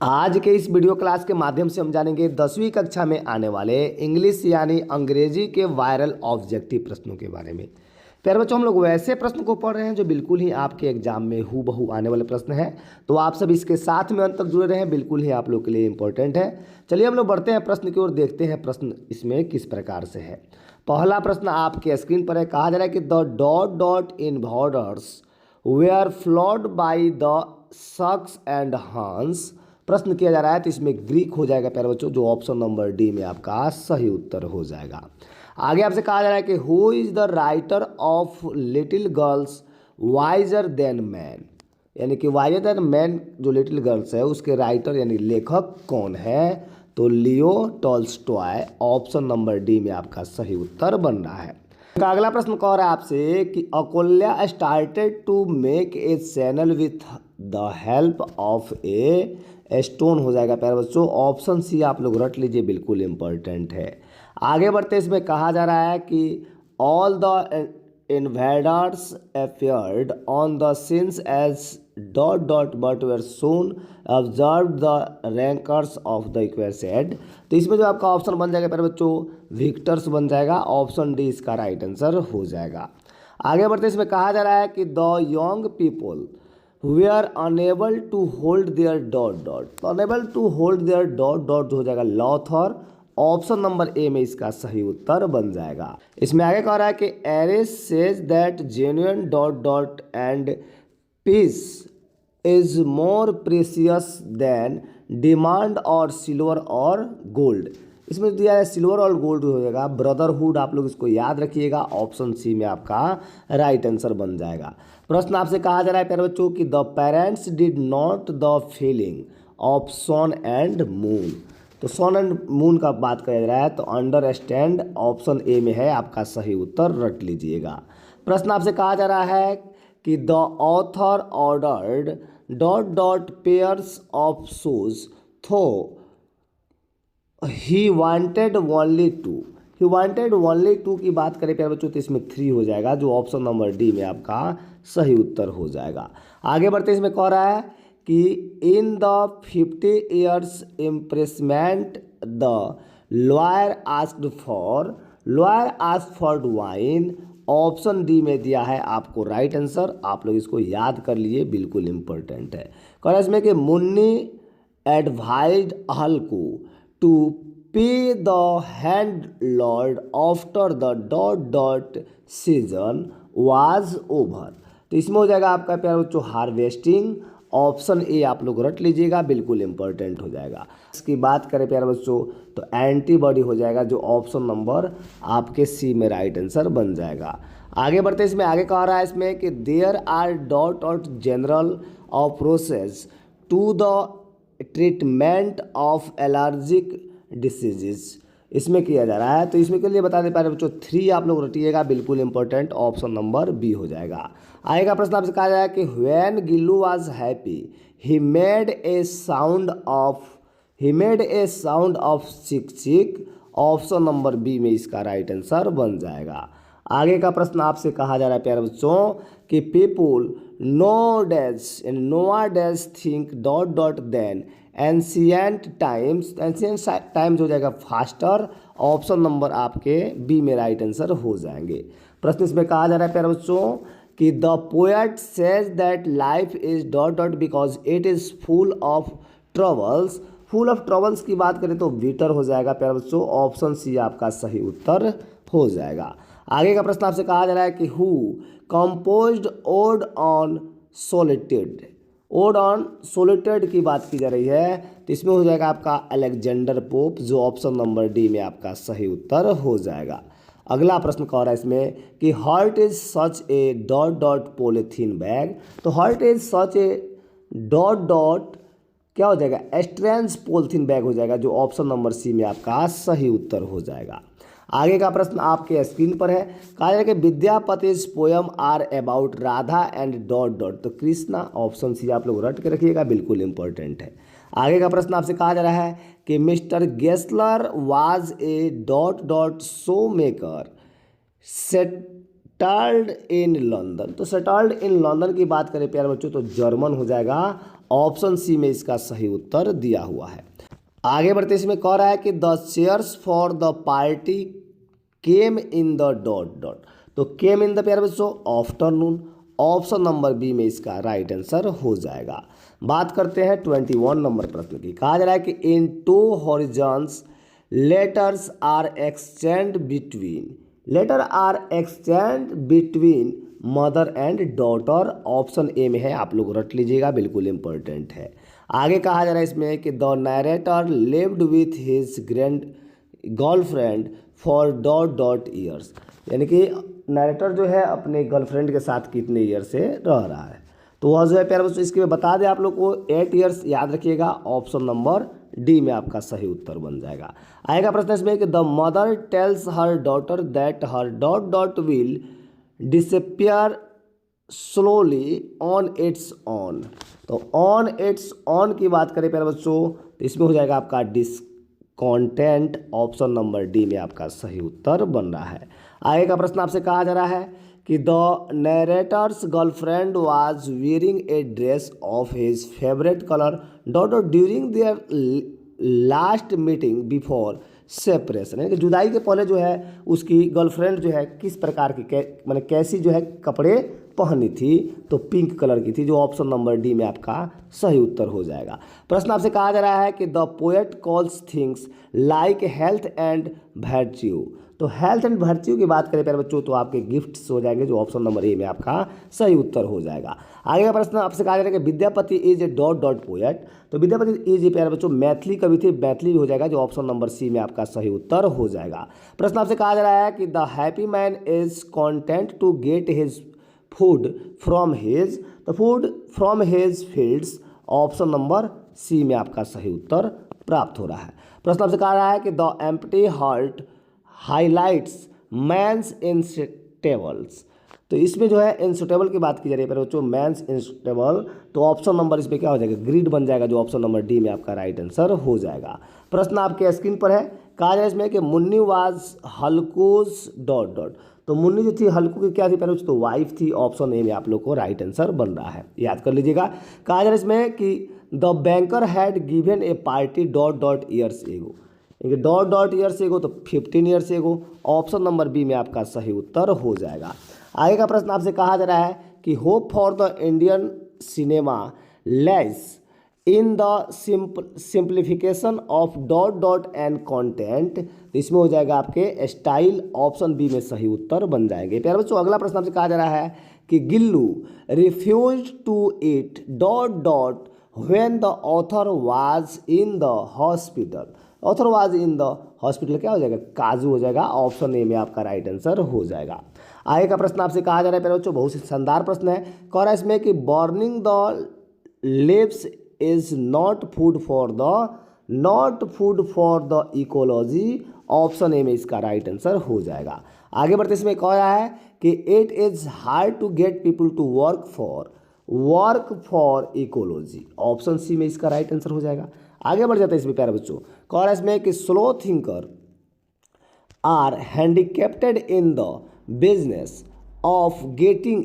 आज के इस वीडियो क्लास के माध्यम से हम जानेंगे 10वीं कक्षा में आने वाले इंग्लिश यानी अंग्रेजी के वायरल ऑब्जेक्टिव प्रश्नों के बारे में। प्यारे बच्चों, हम लोग वैसे प्रश्न को पढ़ रहे हैं जो बिल्कुल ही आपके एग्जाम में हूबहू आने वाले प्रश्न हैं, तो आप सब इसके साथ में अंत तक जुड़े रहें, बिल्कुल ही आप लोग के लिए इंपॉर्टेंट है। चलिए हम लोग बढ़ते हैं प्रश्न की ओर, देखते हैं प्रश्न इसमें किस प्रकार से है। पहला प्रश्न आपके स्क्रीन पर है। कहा जा रहा है कि the dot dot in borders where flowed by the Sakas and Huns. प्रश्न किया जा रहा है तो इसमें ग्रीक हो जाएगा प्यारे बच्चों, जो ऑप्शन नंबर डी में आपका सही उत्तर हो जाएगा। आगे आपसे कहा जा रहा है कि who is the writer of little girls visor then man, यानी कि वाइजर देन मैन जो लिटिल गर्ल्स है उसके राइटर यानी लेखक कौन है, तो Leo Tolstoy, option number D में आपका सही उत्तर बन रहा है। अगला प्रश्न कह रहा है आपसे कि अकोल्या started to make a channel with the help of a stone हो जाएगा प्यारे बच्चों, ऑप्शन सी आप लोग रट लीजिए, बिल्कुल इंपॉर्टेंट है। आगे बढ़ते इसमें कहा जा रहा है कि all the invaders appeared on the scenes as dot dot but were soon observe the rankers of the इक्वेसेड। तो इसमें जो आपका ऑप्शन बन जाएगा प्यारे बच्चों विक्टर्स बन जाएगा, ऑप्शन डी इसका राइट आंसर हो जाएगा। आगे बढ़ते इसमें कहा जा रहा है कि द यंग पीपल वे are unable to hold their dot dot, तो unable to hold their dot dot जो हो जाएगा लॉथर, ऑप्शन नंबर ए में इसका सही उत्तर बन जाएगा। इसमें आगे कह रहा है कि एरिस says that genuine dot dot and peace is more precious than demand और सिल्वर और गोल्ड। इसमें दिया है सिल्वर और गोल्ड हो जाएगा ब्रदरहुड, आप लोग इसको याद रखिएगा, ऑप्शन सी में आपका राइट आंसर बन जाएगा। प्रश्न आपसे कहा जा रहा है प्यारे बच्चों कि the parents did not the feeling of sun and moon, तो सन एंड मून का बात किया जा रहा है, तो अंडरस्टैंड ऑप्शन ए में है आपका सही उत्तर, रट लीजिएगा। प्रश्न आपसे कहा जा रहा है कि the author ordered dot dot pairs of shoes though he wanted only two, he wanted only two की बात करें प्यारे बच्चों तो इसमें 3 हो जाएगा, जो ऑप्शन नंबर डी में आपका सही उत्तर हो जाएगा। आगे बढ़ते इसमें कह रहा है कि in the 50 years imprisonment the lawyer asked for wine, option D में दिया है आपको राइट आंसर, आप लोग इसको याद कर लीजिए, बिल्कुल इंपॉर्टेंट है। कह रहा है इसमें कि Munni advised Halku to pay the landlord after the dot dot season was over, तो इसमें हो जाएगा आपका प्यारे बच्चों हार्वेस्टिंग, ऑप्शन ए आप लोग रट लीजिएगा, बिल्कुल इंपॉर्टेंट हो जाएगा। इसकी बात करें प्यारे बच्चों तो एंटीबॉडी हो जाएगा, जो ऑप्शन नंबर आपके सी में राइट आंसर बन जाएगा। आगे बढ़ते इसमें आगे कह रहा है इसमें कि there are dot dot general of process to the treatment of allergic diseases, इसमें किया जा रहा है, तो इसमें के लिए बता दें प्यारे बच्चों 3 आप लोग रटिएगा, बिल्कुल इंपॉर्टेंट, ऑप्शन नंबर बी हो जाएगा। आएगा प्रश्न आपसे कहा जाएगा कि when Gillu was happy he made a sound of चिक चिक, ऑप्शन नंबर बी में इसका राइट आंसर बन जाएगा। आगे का प्रश्न आपसे कहा जा रहा है प्यारे बच्चों कि people nowadays think dot dot than ancient times, ancient times हो जाएगा फास्टर, ऑप्शन नंबर आपके बी में राइट आंसर हो जाएंगे। प्रश्न इसमें कहा जा रहा है प्यारे बच्चों कि the poet says that life is dot dot because it is full of troubles, full of troubles की बात करें तो विटर हो जाएगा प्यारे बच्चों, ऑप्शन सी आपका सही उत्तर हो जाएगा। आगे का प्रश्न आपसे कहा जा रहा है कि who composed odd on solitude, odd on solitude की बात की जा रही है, तो इसमें हो जाएगा आपका अलेक्जेंडर पोप, जो ऑप्शन नंबर डी में आपका सही उत्तर हो जाएगा। अगला प्रश्न कह रहा है इसमें कि heart is such a dot dot polythene bag, तो heart is such a dot dot क्या हो जाएगा स्ट्रेंज पॉलीथीन बैग हो जाएगा, जो ऑप्शन नंबर सी में आपका सही उत्तर हो जाएगा। आगे का प्रश्न आपके स्क्रीन पर है। कहा जाए कि विद्यापति's poem are about Radha and dot dot, तो कृष्णा, ऑप्शन सी आप लोग रट के रखिएगा, बिल्कुल इंपॉर्टेंट है। आगे का प्रश्न आपसे कहा जा रहा है कि mister Gessler was a dot dot show maker settled in London, तो सेटल्ड इन लंदन की बात करें प्यारे बच्चों तो जर्मन हो जाएगा, ऑप्शन सी में इसका सही उत्तर दिया हुआ है। आगे बढ़ते इसमें कह रहा है कि the chairs for the party came in the dot dot. तो केम इन द प्यारे बच्चों आफ्टरनून, ऑप्शन नंबर बी में इसका राइट आंसर हो जाएगा। बात करते हैं 21 नंबर प्रश्न की। कहा जा रहा है कि in two horizons letters are exchange between, letter are exchange between mother and daughter, option A में है, आप लोग रट लीजिएगा, बिल्कुल इंपॉर्टेंट है। आगे कहा जा रहा है इसमें कि the narrator lived with his grand girlfriend for dot dot years, यानी कि नरेटर जो है अपने गर्लफ्रेंड के साथ कितने ईयर से रह रहा है। तो वह जो है प्यारे बच्चों इसके में बता दें आप लोग को 8 ईयर्स, याद रखिएगा, ऑप्शन नंबर डी में आपका सही उत्तर बन जाएगा। आएगा प्रश्न इसमें कि the mother tells her daughter that her dot dot will disappear slowly on it's on. तो ऑन इट्स ऑन की बात करें प्यारे बच्चों तो इसमें हो जाएगा आपका डिस्कॉन्टेंट, ऑप्शन नंबर डी में आपका सही उत्तर बन रहा है। आगे का प्रश्न आपसे कहा जा रहा है कि the narrator's girlfriend was wearing a dress of his favourite colour dot dot during their last meeting before separation, यानी कि जुदाई के पहले जो है उसकी गर्लफ्रेंड जो है किस प्रकार की माने कैसी जो है कपड़े पहनी थी, तो पिंक कलर की थी, जो ऑप्शन नंबर डी में आपका सही उत्तर हो जाएगा। प्रश्न आपसे कहा जा रहा है कि the poet calls things like health and virtue. तो हेल्थ एंड वर्च्यू की बात करें प्यारे बच्चों तो आपके गिफ्ट्स हो जाएंगे, जो ऑप्शन नंबर ए में आपका सही उत्तर हो जाएगा। आगे का प्रश्न आपसे कहा जा रहा है कि Vidyapati is a dot dot poet. तो विद्यापति इज ए प्यारे बच्चों मैथिली कवि थे, मैथिली हो जाएगा, जो ऑप्शन नंबर सी में आपका सही उत्तर हो जाएगा। प्रश्न आपसे कहा जा रहा है कि the happy man is content to get his food from his, तो food from his fields, option number C में आपका सही उत्तर प्राप्त हो रहा है। प्रश्न आपसे कहा रहा है कि the empty heart highlights man's instables. तो इसमें जो है इंस्टेबल की बात की जा रही है पर बच्चों, मैंस इंस्टेबल, तो ऑप्शन नंबर इसमें क्या हो जाएगा, ग्रीड बन जाएगा, जो ऑप्शन नंबर डी में आपका राइट आंसर हो जाएगा। प्रश्न आपके स्क्रीन पर है, कहा जा रहा है इसमें कि मुन्नी वाज हल्कूस डॉट डॉट। तो मुन्नी जो थी हल्कू की क्या थी पहले, तो वाइफ थी, ऑप्शन ए में आप लोग को राइट आंसर बन रहा है, याद कर लीजिएगा। कहा जा रहा है इसमें कि the banker had given A party dot dot years ago, dot dot years ago तो 15 years ago, option number B में आपका सही उत्तर हो जाएगा। आगे का प्रश्न आपसे कहा जा रहा है कि hope for the Indian cinema less in the simplification of dot dot and content, तो इसमें हो जाएगा आपके स्टाइल, ऑप्शन बी में सही उत्तर बन जाएंगे। प्यारे बच्चों अगला प्रश्न आपसे कहा जा रहा है कि Gillu refuse to eat dot dot when the author was in the hospital. Author was in the hospital क्या हो जाएगा, काजू हो जाएगा, ऑप्शन ए में आपका राइट आंसर हो जाएगा। आगे का प्रश्न आपसे कहा जा रहा है प्यारे बच्चों, बहुत ही शानदार प्रश्न है, कह रहा है इसमें कि burning the leaves is not food for the ecology, option A में इसका राइट आंसर हो जाएगा। आगे बढ़ते इसमें कह रहा है कि it is hard to get people to work for ecology, option C में इसका राइट आंसर हो जाएगा। आगे बढ़ जाते हैं इसमें प्यारे बच्चों, कह रहा है इसमें कि slow thinker are handicapped in the business of getting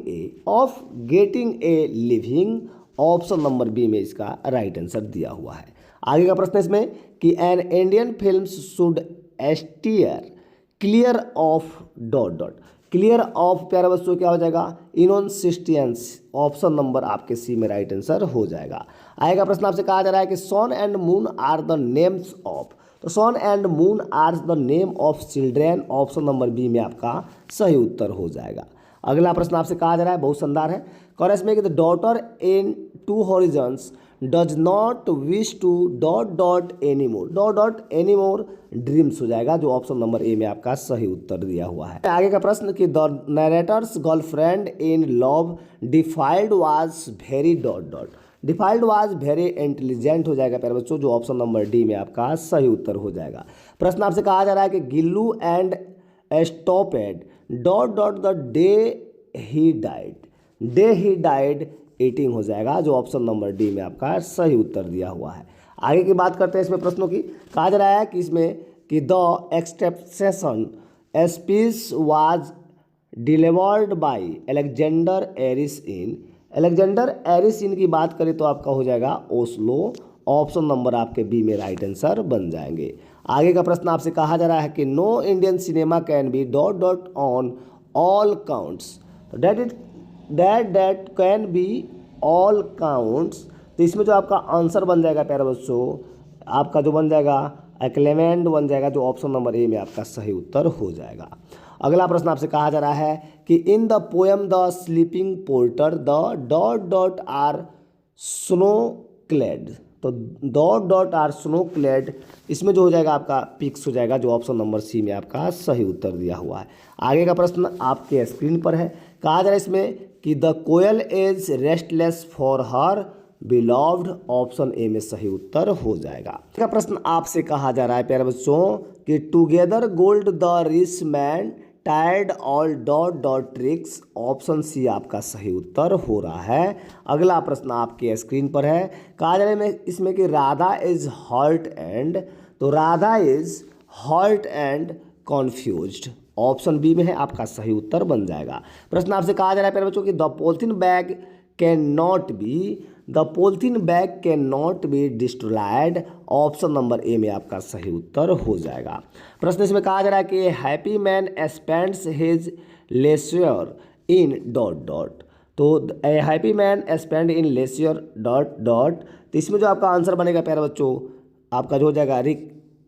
a living, option number B में इसका राइट आंसर दिया हुआ है। आगे का प्रश्न इसमें कि an Indian film should steer clear of dot dot, clear of प्यारे बच्चों क्या हो जाएगा, इनोनसिस्टेंस, ऑप्शन नंबर आपके सी में राइट आंसर हो जाएगा। आएगा प्रश्न आपसे कहा जा रहा है कि sun and moon are the names of, तो sun and moon are the name of children, option number B में आपका सही उत्तर हो जाएगा। अगला प्रश्न आपसे कहा जा रहा है, बहुत शानदार है, कह रहा है इसमें कि the daughter in two horizons does not wish to dot dot anymore dreams हो जाएगा, जो ऑप्शन नंबर ए में आपका सही उत्तर दिया हुआ है। आगे का प्रश्न कि the narrator's girlfriend in love defiled was very dot dot, defiled was very intelligent हो जाएगा प्यारे बच्चों, जो ऑप्शन नंबर डी में आपका सही उत्तर हो जाएगा। प्रश्न आपसे कहा जा रहा है कि Gillu and stopped dot dot the day he died eating हो जाएगा, जो ऑप्शन नंबर डी में आपका सही उत्तर दिया हुआ है। आगे की बात करते हैं इसमें प्रश्नों की, कहा जा रहा है कि इसमें कि the acceptance speech was delivered by Alexander Aris in Alexander Aris in की बात करें तो आपका हो जाएगा ओस्लो। ऑप्शन नंबर आपके बी में राइट आंसर बन जाएंगे। आगे का प्रश्न आपसे कहा जा रहा है कि no Indian cinema can be dot dot on all counts. तो that can be all counts. तो इसमें जो आपका आंसर बन जाएगा प्यारे बच्चों, आपका जो बन जाएगा एक्लेमेंट बन जाएगा, जो ऑप्शन नंबर ए में आपका सही उत्तर हो जाएगा। अगला प्रश्न आपसे कहा जा रहा है कि in the poem the sleeping porter the dot dot are snow clad. तो dot dot are snow clad, इसमें जो हो जाएगा आपका पिक्स हो जाएगा, जो ऑप्शन नंबर सी में आपका सही उत्तर दिया हुआ है। आगे का प्रश्न आपके स्क्रीन पर है। कहा जा रहा है इसमें कि the koel is restless for her beloved. Option A में सही उत्तर हो जाएगा। का प्रश्न आपसे कहा जा रहा है प्यारे बच्चों कि together gold the rich man tired all dot dot tricks. Option C आपका सही उत्तर हो रहा है। अगला प्रश्न आपके स्क्रीन पर है। कहा जा रहा है इसमें कि राधा इज हर्ट एंड। तो Radha is hurt and confused. Option B में है आपका सही उत्तर बन जाएगा। प्रश्न आपसे कहा जा रहा है प्यारे बच्चों कि the polythene bag can not be. The polythene bag can not be destroyed. Option number A में आपका सही उत्तर हो जाएगा। प्रश्न इसमें कहा जा रहा है कि happy man spends his leisure in dot dot. तो happy man spend in leisure dot dot. तो इसमें जो आपका आंसर बनेगा प्यारे बच्चों, आपका जो हो जाएगा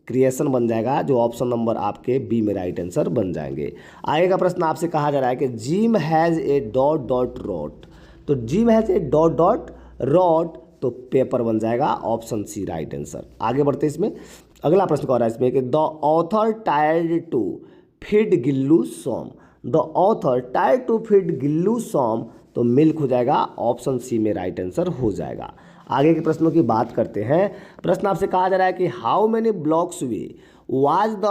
क्रिएशन बन जाएगा, जो ऑप्शन नंबर आपके बी में राइट आंसर बन जाएंगे। आगे का प्रश्न आपसे कहा जा रहा है कि Jim has a dot dot rote. तो Jim has a dot dot rote, तो पेपर बन जाएगा, ऑप्शन सी राइट आंसर। आगे बढ़ते इसमें अगला प्रश्न कह रहा है इसमें कि the author tried to feed Gillu some. The author tried to feed Gillu some, तो मिल्क हो जाएगा, ऑप्शन सी में राइट आंसर हो जाएगा। आगे के प्रश्नों की बात करते हैं। प्रश्न आपसे कहा जा रहा है कि how many blocks way was the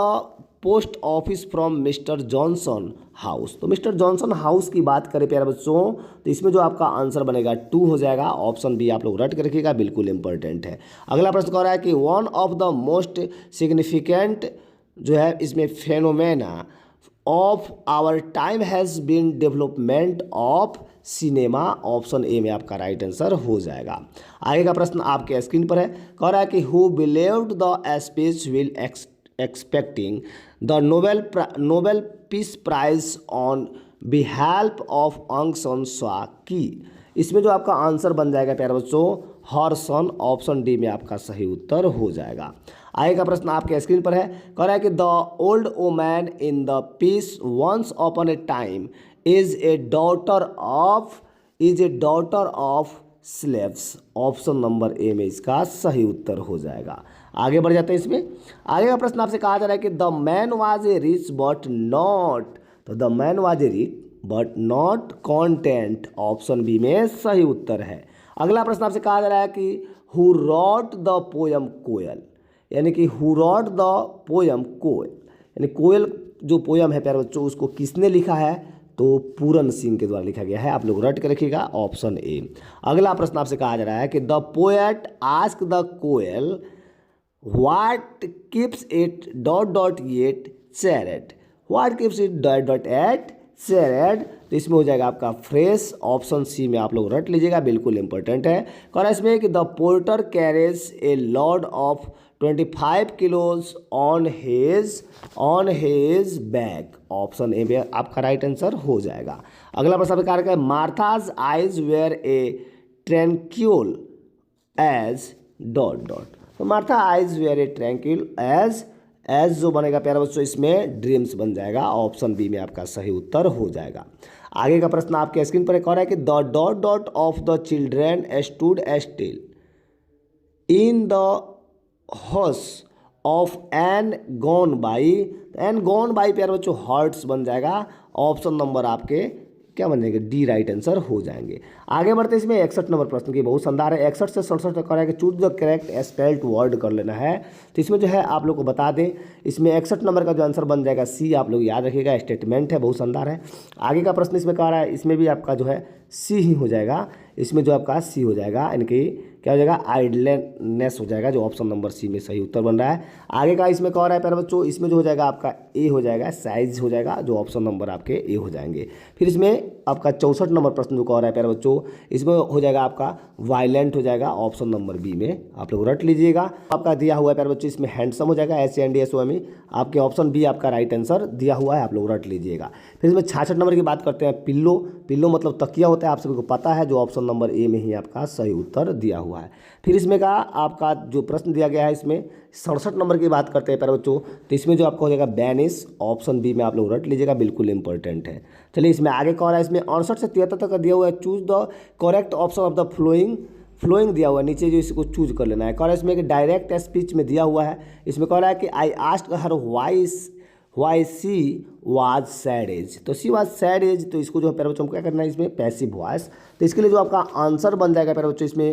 post office from mister Johnson house. तो मिस्टर जॉनसन हाउस की बात करें प्यारे बच्चों, तो इसमें जो आपका आंसर बनेगा 2 हो जाएगा। ऑप्शन बी आप लोग रट के रखिएगा, बिल्कुल इंपॉर्टेंट है। अगला प्रश्न कह रहा है कि one of the most significant जो है इसमें phenomena of our time has been development of cinema. Option A में आपका राइट आंसर हो जाएगा। आगे का प्रश्न आपके स्क्रीन पर है। कह रहा है कि who believed the speech will expecting the Nobel peace prize on बिहाल्फ ऑफ आंग सान सू की। इसमें जो आपका आंसर बन जाएगा प्यारे बच्चों हर सन। ऑप्शन डी में आपका सही उत्तर हो जाएगा। आगे का प्रश्न आपके स्क्रीन पर है। कह रहा है कि the old woman in the piece once upon a time is a daughter of slaves. Option number A में इसका सही उत्तर हो जाएगा। आगे बढ़ जाते हैं इसमें। आगे का प्रश्न आपसे कहा जा रहा है कि the man was a rich but not. तो the man was a rich but not content. Option B में सही उत्तर है। अगला प्रश्न आपसे कहा जा रहा है कि हु रॉट द पोयम कोयल, यानी कि हु रॉट द पोयम कोयल, यानी कोयल जो पोयम है प्यारे बच्चों उसको किसने लिखा है। तो पूरन सिंह के द्वारा लिखा गया है। आप लोग रट के रखिएगा, ऑप्शन ए। अगला प्रश्न आपसे कहा जा रहा है कि the poet ask the koel what keeps it dot dot yet sad. What keeps it dot dot at sad. तो इसमें हो जाएगा आपका फ्रेश। ऑप्शन सी में आप लोग रट लीजिएगा, बिल्कुल इंपॉर्टेंट है। कह इसमें कि the porter carriage A load of 25 kilos on hedge bag. Option A में आपका राइट आंसर हो जाएगा। अगला प्रश्न कार्य है Martha's eyes were a tranquil as dot dot. तो Martha eyes were a tranquil as जो बनेगा प्यारा बच्चों इसमें ड्रीम्स बन जाएगा। ऑप्शन बी में आपका सही उत्तर हो जाएगा। आगे का प्रश्न आपके स्क्रीन पर कह रहा है कि the dot dot of the children stood still in the house of an gone by. An gone by प्यारे बच्चों हर्ट्स बन जाएगा। ऑप्शन नंबर आपके क्या बन जाएंगे डी राइट आंसर हो जाएंगे। आगे बढ़ते इसमें 61 नंबर प्रश्न की बहुत शानदार है। 61 से 67 तक कह रहा है कि choose the correct spelled word कर लेना है। तो इसमें जो है आप लोग को बता दें, इसमें 61 नंबर का जो आंसर बन जाएगा सी। आप लोग याद रखिएगा, स्टेटमेंट है, बहुत शानदार है। आगे का प्रश्न इसमें कह रहा है, इसमें भी आपका जो है सी ही हो जाएगा। इसमें जो आपका सी हो जाएगा, यानी कि क्या हो जाएगा, आइडलेनेस हो जाएगा, जो ऑप्शन नंबर सी में सही उत्तर बन रहा है। आगे का इसमें क्या हो रहा है प्यारे बच्चों, इसमें जो हो जाएगा आपका ए हो जाएगा, साइज हो जाएगा, जो ऑप्शन नंबर आपके ए हो जाएंगे। फिर इसमें आपका 64 नंबर प्रश्न जो कह रहा है प्यारे बच्चों, इसमें हो जाएगा आपका वायलेंट हो जाएगा, ऑप्शन नंबर बी में आप लोग रट लीजिएगा। आपका दिया हुआ है प्यारे बच्चों, इसमें हैंडसम हो जाएगा, HANDSOME, आपके ऑप्शन बी आपका राइट आंसर दिया हुआ है, आप लोग रट लीजिएगा। फिर इसमें 66 नंबर की बात करते हैं, पिल्लो, पिल्लो मतलब तकिया होता है, आप सभी को पता है, जो ऑप्शन नंबर ए में ही आपका सही उत्तर दिया हुआ है। फिर इसमें का आपका जो प्रश्न दिया गया है, इसमें 67 नंबर की बात करते हैं प्यारे बच्चों, तो इसमें जो आपका हो जाएगा बैनिस, ऑप्शन बी में आप लोग रट लीजिएगा, बिल्कुल इंपॉर्टेंट है। चलिए इसमें आगे कौन है, इसमें 68 से 73 तक का दिया हुआ है, choose the correct option of the flowing दिया हुआ है, नीचे जो इसको चूज कर लेना है। कह रहा है इसमें कि डायरेक्ट स्पीच में दिया हुआ है, इसमें कह रहा है कि I asked her why she was sad as, तो सी वाज सैड एज, तो इसको जो है प्यारे बच्चों क्या करना है, इसमें पैसिव वॉइस, तो इसके लिए जो आपका आंसर बन जाएगा प्यारे बच्चों, इसमें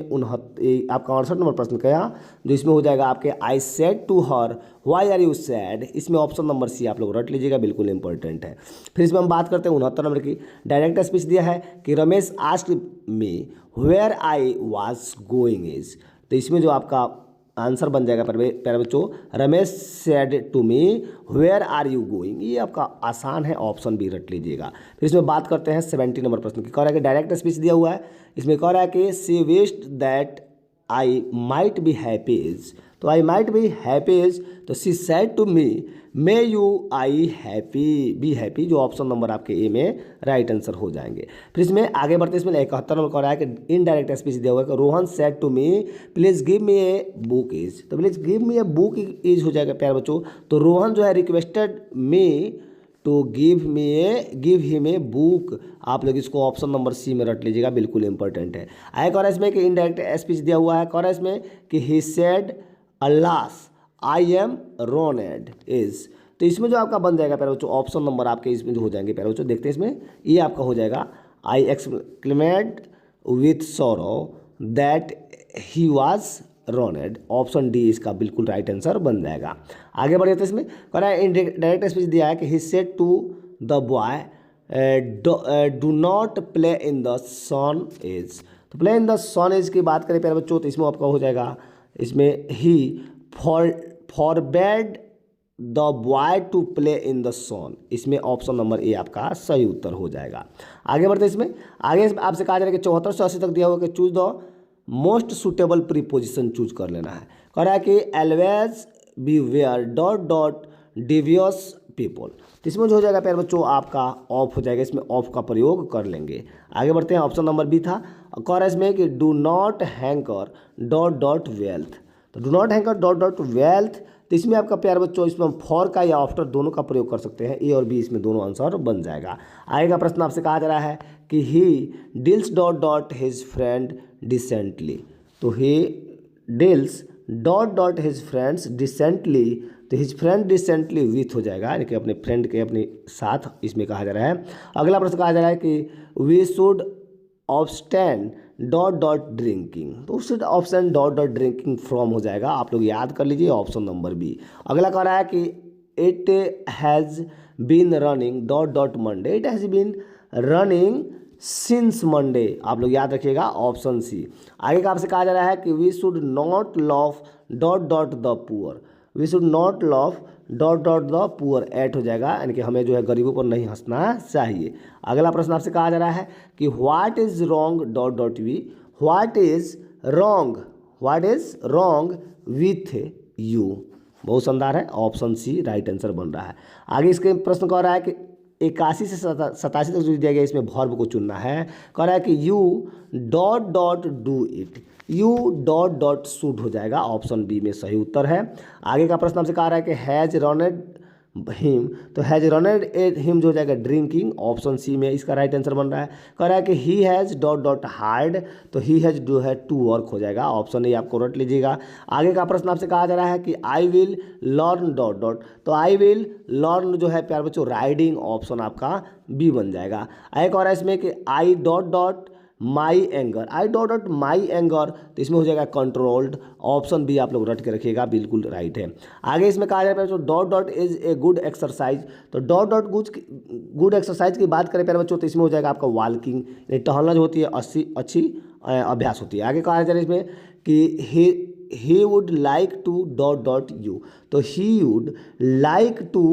आपका 68 नंबर प्रश्न क्या, जो इसमें हो जाएगा आपके I said to her why are you sad, इसमें ऑप्शन नंबर सी आप लोग रट लीजिएगा, बिल्कुल इंपॉर्टेंट है। फिर इसमें हम बात करते हैं 69 नंबर की, डायरेक्ट स्पीच दिया है कि Ramesh asked me where I was going is, तो इसमें जो आपका आंसर बन जाएगा प्यारे बच्चों, Ramesh said to me where are you going, ये आपका आसान है, ऑप्शन बी रट लीजिएगा। फिर इसमें बात करते हैं 70 नंबर प्रश्न की, कह रहा है कि डायरेक्ट स्पीच दिया हुआ है, इसमें कह रहा है कि she wished that I might be happy is, तो I might be happy is, तो she said to me may you I happy be happy, जो ऑप्शन नंबर आपके ए में राइट आंसर हो जाएंगे। फिर इसमें आगे बढ़ते हैं, इसमें 71 नंबर कह रहा है कि इनडायरेक्ट स्पीच दिया हुआ है कि Rohan said to me please give me a book is, तो please give me a book is हो जाएगा प्यारे बच्चों, तो रोहन जो है requested me to give him a book, आप लोग इसको ऑप्शन नंबर सी में रट लीजिएगा, बिल्कुल इंपॉर्टेंट है। आगे कह रहा है इसमें कि इनडायरेक्ट स्पीच दिया हुआ है, कह रहा है इसमें कि he said alas I am ruined is, तो इसमें जो आपका बन जाएगा प्यारे बच्चों, ऑप्शन नंबर आपके इसमें जो हो जाएंगे प्यारे बच्चों, देखते हैं इसमें ये आपका हो जाएगा I exclaimed with sorrow that he was ruined, option D इसका बिल्कुल राइट आंसर बन जाएगा। आगे बढ़ जाते हैं, इसमें कह रहा है डायरेक्ट स्पीच दिया है कि he said to the boy do not play in the sun as, तो play in the sun as की बात करें प्यारे बच्चों, तो इसमें आपका हो जाएगा, इसमें he forbade the boy to play in the sun, इसमें ऑप्शन नंबर ए आपका सही उत्तर हो जाएगा। आगे बढ़ते हैं, इसमें आगे आपसे कहा जा रहा है कि 74 से 80 तक दिया हुआ कि choose the most suitable preposition choose कर लेना है। कह रहा है कि always beware dot dot devious people, तो इसमें जो हो जाएगा प्यारे बच्चों आपका ऑफ हो जाएगा, इसमें ऑफ का प्रयोग कर लेंगे। आगे बढ़ते हैं, ऑप्शन नंबर बी था, कह रहा है इसमें कि do not hanker dot dot wealth, तो do not hanker dot dot wealth, तो इसमें आपका प्यारे बच्चों इसमें हम फॉर का या आफ्टर दोनों का प्रयोग कर सकते हैं, ए और बी इसमें दोनों आंसर बन जाएगा। आगे का प्रश्न आपसे कहा जा रहा है कि he deals dot dot his friend decently, तो he deals dot dot his friends decently, तो हिज फ्रेंड डिसेंटली विथ हो जाएगा, यानी कि अपने फ्रेंड के अपने साथ इसमें कहा जा रहा है। अगला प्रश्न कहा जा रहा है कि we should abstain dot dot drinking, तो उससे option dot dot drinking from हो जाएगा, आप लोग याद कर लीजिए, ऑप्शन नंबर बी। अगला कह रहा है कि it has been running dot dot Monday, it has been running since Monday, आप लोग याद रखिएगा, ऑप्शन सी। आगे का आपसे कहा जा रहा है कि we should not laugh dot dot the poor, we should not laugh dot dot the poor at हो जाएगा, यानी कि हमें जो है गरीबों पर नहीं हंसना चाहिए। अगला प्रश्न आपसे कहा जा रहा है कि what is wrong dot dot we, what is wrong with you, बहुत शानदार है, ऑप्शन सी राइट आंसर बन रहा है। आगे इसके प्रश्न कह रहा है कि 81 से 87 तक जो दिया गया इसमें वर्ब को चुनना है। कह रहा है कि U dot dot do it, U dot dot should हो जाएगा, ऑप्शन बी में सही उत्तर है। आगे का प्रश्न हमसे कहा रहा है कि हैज रनड हिम, तो हैज रनड ए हिम जो हो जाएगा ड्रिंकिंग, ऑप्शन सी में इसका राइट आंसर बन रहा है। कह रहा है कि he has dot dot hard, तो ही हैज़ जो है टू वर्क हो जाएगा, ऑप्शन ए आपको रट लीजिएगा। आगे का प्रश्न आपसे कहा जा रहा है कि I will learn dot dot, तो आई विल लर्न जो है प्यार बच्चों राइडिंग, ऑप्शन आपका बी बन जाएगा। आगे कह रहा है इसमें कि I dot dot my anger, I dot dot my anger, तो इसमें हो जाएगा कंट्रोल्ड, ऑप्शन बी आप लोग रट के रखिएगा, बिल्कुल राइट है। आगे इसमें कहा जाता है dot dot is a good exercise, तो डॉट डॉट गुड एक्सरसाइज की बात करें प्यारे बच्चों, तो इसमें हो जाएगा आपका वॉकिंग, टहलना जो होती है अच्छी अभ्यास होती है। आगे कहा जा रहा है इसमें कि he would like to dot dot U, तो he would like to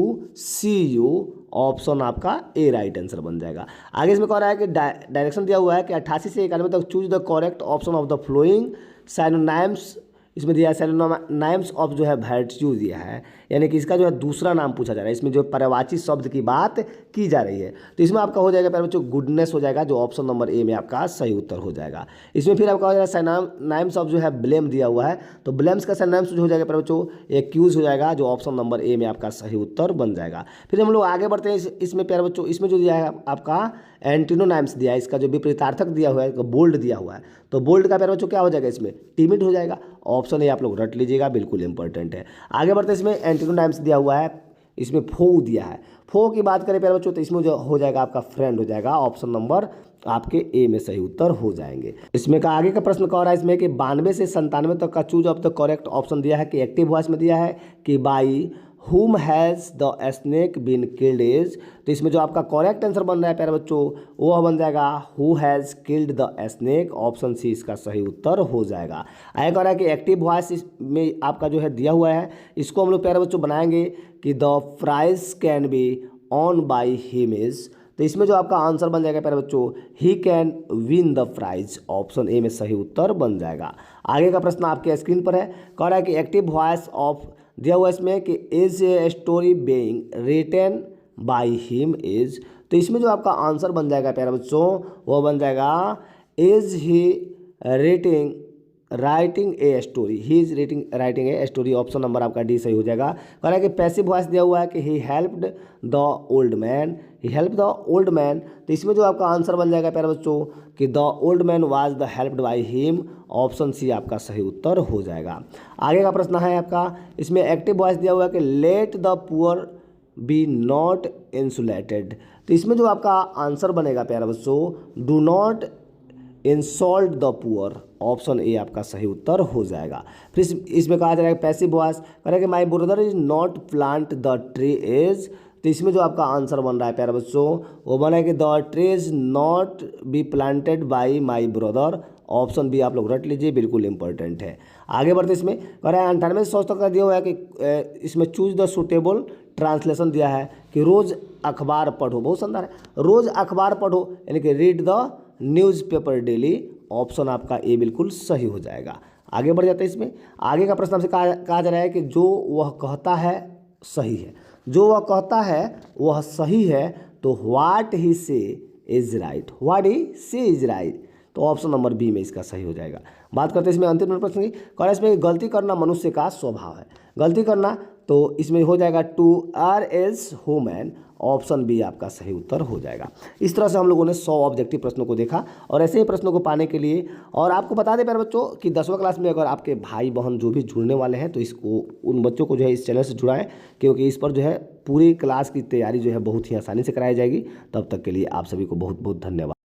see you, option आपका ए राइट आंसर बन जाएगा। आगे इसमें कह रहा है कि डायरेक्शन दिया हुआ है कि 88 से 91 तक choose the correct option of the following synonyms, इसमें दिया है साइनोनाइम्स ऑफ जो है वर्च्यू दिया है, यानी कि इसका जो है दूसरा नाम पूछा जा रहा है, इसमें जो पर्यायवाची शब्द की बात की जा रही है। तो इसमें आपका हो जाएगा प्यारे बच्चों गुडनेस हो जाएगा, जो ऑप्शन नंबर ए में आपका सही उत्तर हो जाएगा। इसमें फिर आपका हो जाएगा साइनोनाइम्स ऑफ जो है ब्लेम दिया हुआ है, तो ब्लेम्स का साइनोनाइम्स जो हो जाएगा प्यारे बच्चों एक्यूज हो जाएगा, जो ऑप्शन नंबर ए में आपका सही उत्तर बन जाएगा। फिर हम लोग आगे बढ़ते हैं इसमें प्यारे बच्चों, इसमें जो दिया है आपका एंटीनोनाइम्स दिया है, इसका जो विपरीतार्थक दिया हुआ है बोल्ड दिया हुआ है, तो बोल्ड का प्यारे बच्चों क्या हो जाएगा इसमें टिमिड हो जाएगा, ऑप्शन ए आप लोग रट लीजिएगा, बिल्कुल इंपॉर्टेंट है। आगे बढ़ते हैं, इसमें एंटीनोनाइम्स दिया हुआ है, इसमें फो दिया है, फो की बात करें प्यारे बच्चों तो इसमें जो हो जाएगा आपका फ्रेंड हो जाएगा, ऑप्शन नंबर आपके ए में सही उत्तर हो जाएंगे। इसमें का आगे का प्रश्न कह रहा है इसमें कि 92 से 97 तक का choose of the correct option दिया है कि एक्टिव वॉइस में दिया है कि by whom has the snake been killed is, तो इसमें जो आपका करेक्ट आंसर बन रहा है प्यारे बच्चों वो बन जाएगा who has killed the snake, option C इसका सही उत्तर हो जाएगा। आगे कह रहा है कि एक्टिव वॉइस में आपका जो है दिया हुआ है, इसको हम लोग प्यारे बच्चों बनाएंगे कि the prize can be won by him is, तो इसमें जो आपका आंसर बन जाएगा प्यारे बच्चों he can win the prize, option A में सही उत्तर बन जाएगा। आगे का प्रश्न आपके स्क्रीन पर है, कह रहा है कि एक्टिव वॉइस ऑफ दिया हुआ इसमें कि is a story being written by him is, तो इसमें जो आपका आंसर बन जाएगा प्यारे बच्चों वो बन जाएगा is he writing a story, he is writing a story, option number आपका डी सही हो जाएगा। कह रहा है कि पैसिव वॉइस दिया हुआ है कि he helped the old man, he help the old man, तो इसमें जो आपका आंसर बन जाएगा प्यारे बच्चों कि the old man was the helped by him, option C आपका सही उत्तर हो जाएगा। आगे का प्रश्न है आपका, इसमें एक्टिव वॉइस दिया हुआ है कि let the poor be not insulted, तो इसमें जो आपका आंसर बनेगा प्यारे बच्चों do not insult the poor, option A आपका सही उत्तर हो जाएगा। फिर इसमें कहा जाएगा पैसिव वॉइस करेगा कि my brother is not plant the tree is, तो इसमें जो आपका आंसर बन रहा है प्यारे बच्चों वो बना है कि the tree is not be planted by my brother, option B आप लोग रट लीजिए, बिल्कुल इंपॉर्टेंट है। आगे बढ़ते इसमें कह रहा है 98 से 100 तक का दिया हुआ है कि इसमें चूज द सुटेबल ट्रांसलेशन दिया है कि रोज़ अखबार पढ़ो, बहुत सुंदर है, रोज़ अखबार पढ़ो यानी कि read the newspaper daily, option आपका ए बिल्कुल सही हो जाएगा। आगे बढ़ जाते हैं इसमें, आगे का प्रश्न आपसे कहा जा रहा है कि जो वह कहता है सही है, जो वह कहता है वह सही है, तो व्हाट ही से इज राइट, व्हाट ही से इज राइट, तो ऑप्शन नंबर बी में इसका सही हो जाएगा। बात करते हैं इसमें अंतिम प्रश्न की, कह इसमें गलती करना मनुष्य का स्वभाव है, गलती करना, तो इसमें हो जाएगा two are as human, option B आपका सही उत्तर हो जाएगा। इस तरह से हम लोगों ने 100 ऑब्जेक्टिव प्रश्नों को देखा, और ऐसे ही प्रश्नों को पाने के लिए, और आपको बता दें प्यारे बच्चों कि 10वीं क्लास में अगर आपके भाई बहन जो भी जुड़ने वाले हैं तो इसको उन बच्चों को जो है इस चैनल से जुड़ाएं, क्योंकि इस पर जो है पूरी क्लास की तैयारी जो है बहुत ही आसानी से कराई जाएगी। तब तक के लिए आप सभी को बहुत बहुत धन्यवाद।